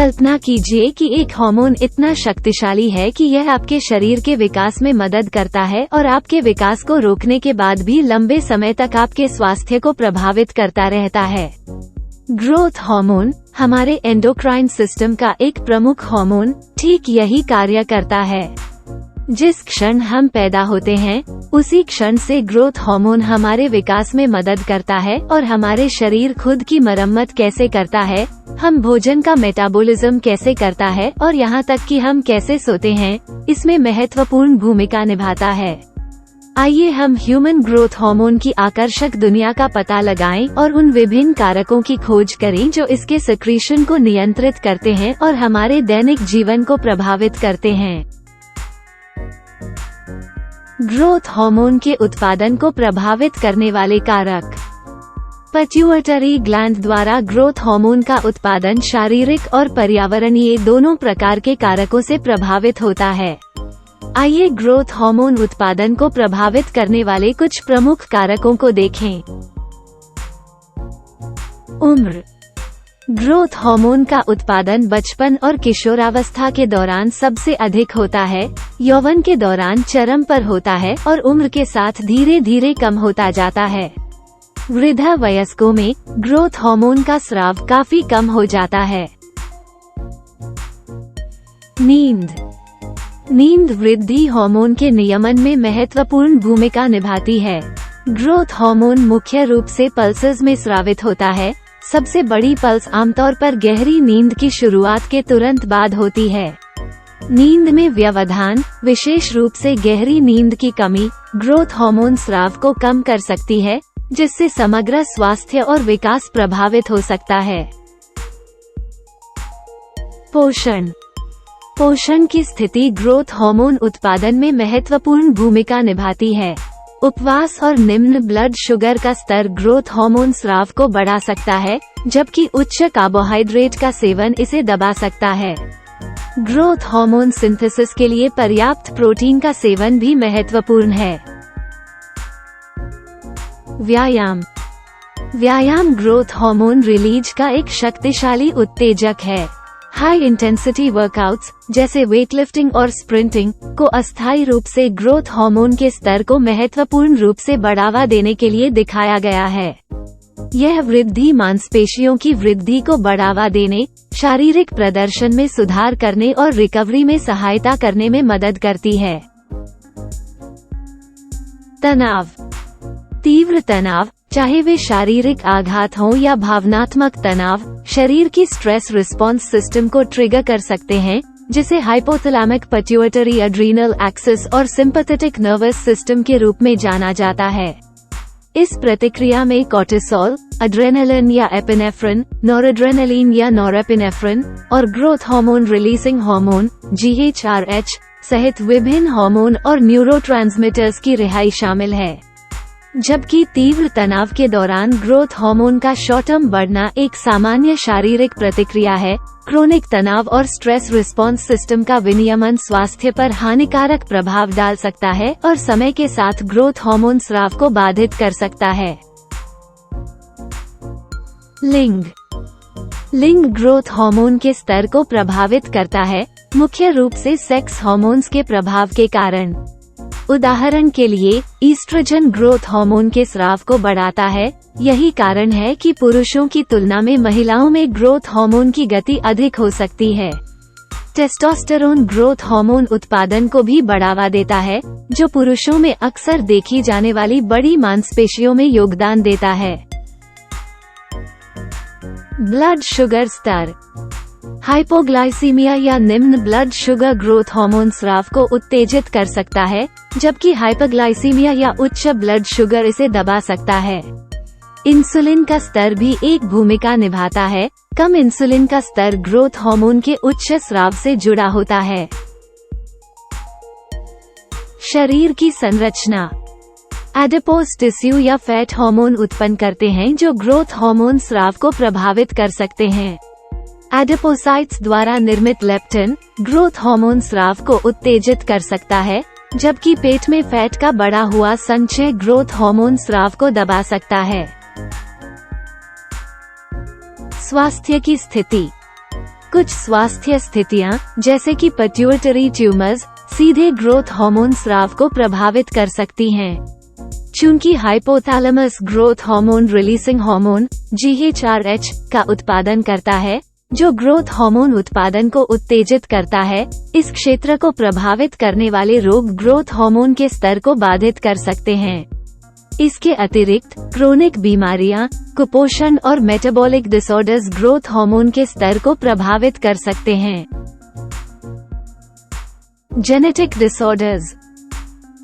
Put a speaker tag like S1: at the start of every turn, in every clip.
S1: कल्पना कीजिए कि एक हार्मोन इतना शक्तिशाली है कि यह आपके शरीर के विकास में मदद करता है और आपके विकास को रोकने के बाद भी लंबे समय तक आपके स्वास्थ्य को प्रभावित करता रहता है। ग्रोथ हार्मोन हमारे एंडोक्राइन सिस्टम का एक प्रमुख हार्मोन ठीक यही कार्य करता है। जिस क्षण हम पैदा होते हैं उसी क्षण से ग्रोथ हार्मोन हमारे विकास में मदद करता है और हमारे शरीर खुद की मरम्मत कैसे करता है, हम भोजन का मेटाबॉलिज्म कैसे करता है और यहाँ तक कि हम कैसे सोते हैं, इसमें महत्वपूर्ण भूमिका निभाता है। आइए हम ह्यूमन ग्रोथ हार्मोन की आकर्षक दुनिया का पता लगाएं और उन विभिन्न कारकों की खोज करें जो इसके सिक्रीशन को नियंत्रित करते हैं और हमारे दैनिक जीवन को प्रभावित करते हैं। ग्रोथ हार्मोन के उत्पादन को प्रभावित करने वाले कारक। पिट्यूटरी ग्लैंड द्वारा ग्रोथ हार्मोन का उत्पादन शारीरिक और पर्यावरणीय दोनों प्रकार के कारकों से प्रभावित होता है। आइए ग्रोथ हार्मोन उत्पादन को प्रभावित करने वाले कुछ प्रमुख कारकों को देखें। उम्र। ग्रोथ हार्मोन का उत्पादन बचपन और किशोरावस्था के दौरान सबसे अधिक होता है, यौवन के दौरान चरम पर होता है और उम्र के साथ धीरे धीरे कम होता जाता है। वृद्धा वयस्कों में ग्रोथ हार्मोन का स्राव काफी कम हो जाता है। नींद वृद्धि हार्मोन के नियमन में महत्वपूर्ण भूमिका निभाती है। ग्रोथ हार्मोन मुख्य रूप से पल्सेस में स्रावित होता है। सबसे बड़ी पल्स आमतौर पर गहरी नींद की शुरुआत के तुरंत बाद होती है। नींद में व्यवधान, विशेष रूप से गहरी नींद की कमी, ग्रोथ हार्मोन स्राव को कम कर सकती है, जिससे समग्र स्वास्थ्य और विकास प्रभावित हो सकता है। पोषण की स्थिति ग्रोथ हार्मोन उत्पादन में महत्वपूर्ण भूमिका निभाती है। उपवास और निम्न ब्लड शुगर का स्तर ग्रोथ हार्मोन स्राव को बढ़ा सकता है, जबकि उच्च कार्बोहाइड्रेट का सेवन इसे दबा सकता है। ग्रोथ हार्मोन सिंथेसिस के लिए पर्याप्त प्रोटीन का सेवन भी महत्वपूर्ण है। व्यायाम ग्रोथ हार्मोन रिलीज का एक शक्तिशाली उत्तेजक है। हाई इंटेंसिटी वर्कआउट्स जैसे वेटलिफ्टिंग और स्प्रिंटिंग को अस्थायी रूप से ग्रोथ हार्मोन के स्तर को महत्वपूर्ण रूप से बढ़ावा देने के लिए दिखाया गया है। यह वृद्धि मांसपेशियों की वृद्धि को बढ़ावा देने, शारीरिक प्रदर्शन में सुधार करने और रिकवरी में सहायता करने में मदद करती है। तीव्र तनाव, चाहे वे शारीरिक आघात हो या भावनात्मक तनाव, शरीर की स्ट्रेस रिस्पॉन्स सिस्टम को ट्रिगर कर सकते हैं, जिसे हाइपोथैलेमिक पिट्यूटरी एड्रीनल एक्सिस और सिंपैथेटिक नर्वस सिस्टम के रूप में जाना जाता है। इस प्रतिक्रिया में कोर्टिसोल, एड्रेनालिन या एपिनेफ्रिन, नॉरएड्रेनालिन या नॉरएपिनेफ्रिन और growth hormone releasing hormone (GHRH) सहित विभिन्न हार्मोन और न्यूरोट्रांसमीटर्स की रिहाई शामिल है। जबकि तीव्र तनाव के दौरान ग्रोथ हार्मोन का शॉर्ट टर्म बढ़ना एक सामान्य शारीरिक प्रतिक्रिया है, क्रोनिक तनाव और स्ट्रेस रिस्पॉन्स सिस्टम का विनियमन स्वास्थ्य पर हानिकारक प्रभाव डाल सकता है और समय के साथ ग्रोथ हार्मोन स्राव को बाधित कर सकता है। लिंग ग्रोथ हार्मोन के स्तर को प्रभावित करता है, मुख्य रूप से सेक्स हार्मोन्स के प्रभाव के कारण। उदाहरण के लिए, ईस्ट्रोजन ग्रोथ हार्मोन के स्राव को बढ़ाता है। यही कारण है कि पुरुषों की तुलना में महिलाओं में ग्रोथ हार्मोन की गति अधिक हो सकती है। टेस्टोस्टेरोन ग्रोथ हार्मोन उत्पादन को भी बढ़ावा देता है, जो पुरुषों में अक्सर देखी जाने वाली बड़ी मांसपेशियों में योगदान देता है। ब्लड शुगर स्तर। हाइपोग्लाइसीमिया या निम्न ब्लड शुगर ग्रोथ हार्मोन स्राव को उत्तेजित कर सकता है, जबकि हाइपरग्लाइसीमिया या उच्च ब्लड शुगर इसे दबा सकता है। इंसुलिन का स्तर भी एक भूमिका निभाता है। कम इंसुलिन का स्तर ग्रोथ हार्मोन के उच्च स्राव से जुड़ा होता है। शरीर की संरचना। एडिपोज टिश्यू या फैट हार्मोन उत्पन्न करते हैं जो ग्रोथ हार्मोन स्राव को प्रभावित कर सकते हैं। एडिपोसाइट्स द्वारा निर्मित लेप्टिन ग्रोथ हार्मोन स्राव को उत्तेजित कर सकता है, जबकि पेट में फैट का बढ़ा हुआ संचय ग्रोथ हार्मोन स्राव को दबा सकता है। स्वास्थ्य की स्थिति। कुछ स्वास्थ्य स्थितियां जैसे कि पिट्यूटरी ट्यूमर्स सीधे ग्रोथ हार्मोन स्राव को प्रभावित कर सकती हैं। चूंकि hypothalamus growth hormone releasing hormone GHRH का उत्पादन करता है, जो ग्रोथ हार्मोन उत्पादन को उत्तेजित करता है, इस क्षेत्र को प्रभावित करने वाले रोग ग्रोथ हार्मोन के स्तर को बाधित कर सकते हैं। इसके अतिरिक्त क्रोनिक बीमारियां, कुपोषण और मेटाबॉलिक डिसऑर्डर्स ग्रोथ हार्मोन के स्तर को प्रभावित कर सकते हैं। Genetic disorders.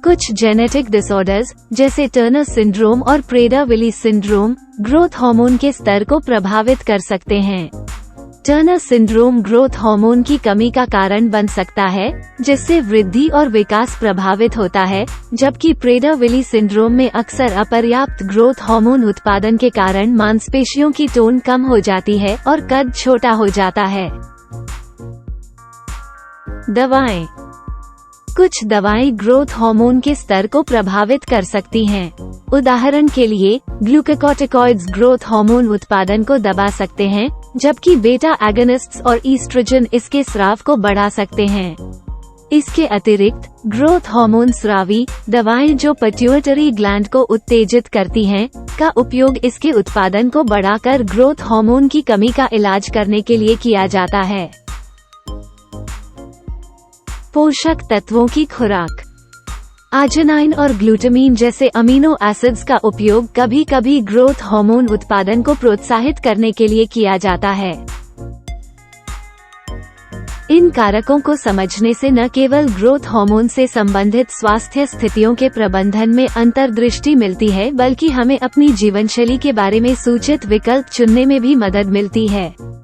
S1: कुछ जेनेटिक डिसऑर्डर्स जैसे टर्नर सिंड्रोम और प्रेडर-विली सिंड्रोम ग्रोथ हार्मोन के स्तर को प्रभावित कर सकते हैं। टर्नर सिंड्रोम ग्रोथ हार्मोन की कमी का कारण बन सकता है, जिससे वृद्धि और विकास प्रभावित होता है, जबकि प्रेडर-विली सिंड्रोम में अक्सर अपर्याप्त ग्रोथ हार्मोन उत्पादन के कारण मांसपेशियों की टोन कम हो जाती है और कद छोटा हो जाता है। दवाएं। कुछ दवाएं ग्रोथ हार्मोन के स्तर को प्रभावित कर सकती हैं। उदाहरण के लिए ग्लूकोकॉर्टिकॉइड्स ग्रोथ हार्मोन उत्पादन को दबा सकते हैं, जबकि बीटा एगोनिस्ट्स और ईस्ट्रोजन इसके स्राव को बढ़ा सकते हैं। इसके अतिरिक्त ग्रोथ हार्मोन स्रावी दवाएं जो पिट्यूटरी ग्लैंड को उत्तेजित करती हैं, का उपयोग इसके उत्पादन को बढ़ाकर ग्रोथ हार्मोन की कमी का इलाज करने के लिए किया जाता है। पोषक तत्वों की खुराक। आर्जिनाइन और ग्लूटामीन जैसे अमीनो एसिड्स का उपयोग कभी कभी ग्रोथ हार्मोन उत्पादन को प्रोत्साहित करने के लिए किया जाता है। इन कारकों को समझने से न केवल ग्रोथ हार्मोन से संबंधित स्वास्थ्य स्थितियों के प्रबंधन में अंतर्दृष्टि मिलती है, बल्कि हमें अपनी जीवनशैली के बारे में सूचित विकल्प चुनने में भी मदद मिलती है।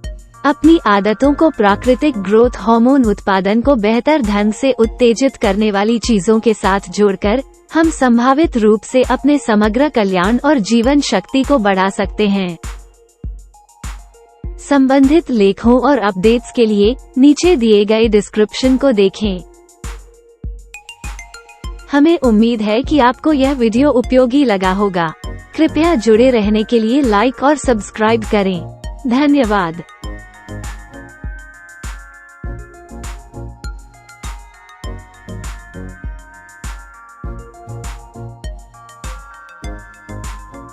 S1: अपनी आदतों को प्राकृतिक ग्रोथ हार्मोन उत्पादन को बेहतर ढंग से उत्तेजित करने वाली चीजों के साथ जोड़कर हम संभावित रूप से अपने समग्र कल्याण और जीवन शक्ति को बढ़ा सकते हैं। संबंधित लेखों और अपडेट्स के लिए नीचे दिए गए डिस्क्रिप्शन को देखें। हमें उम्मीद है कि आपको यह वीडियो उपयोगी लगा होगा। कृपया जुड़े रहने के लिए लाइक और सब्सक्राइब करें। धन्यवाद।